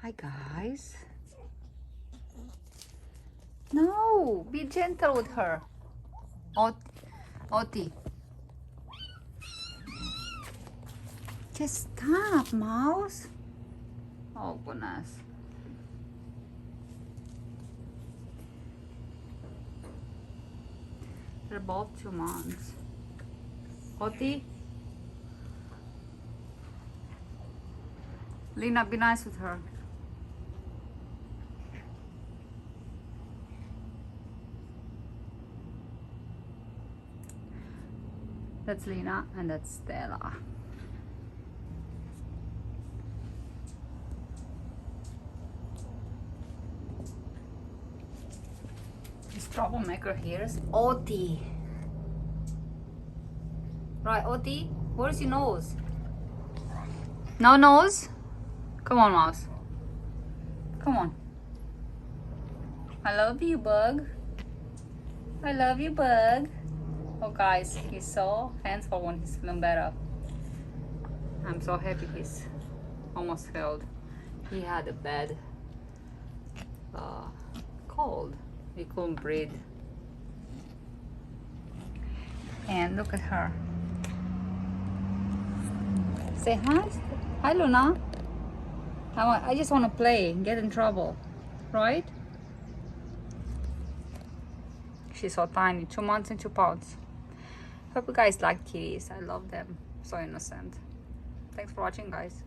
Hi guys. No, be gentle with her. Oti. Just stop, mouse. Oh goodness. They're both 2 months. Oti. Lena, be nice with her. That's Lena and that's Stella. This troublemaker here is Oti. Right, Oti? Where's your nose? No nose? Come on, mouse. Come on. I love you, bug. I love you, bug. Oh, guys, he's so handsome when he's feeling better. I'm so happy he's almost healed. He had a bad cold. He couldn't breathe. And look at her. Say hi. Hi, Luna. I just want to play, get in trouble, right? She's so tiny, 2 months and 2 pounds. Hope you guys like kitties. I love them. So innocent. Thanks for watching, guys.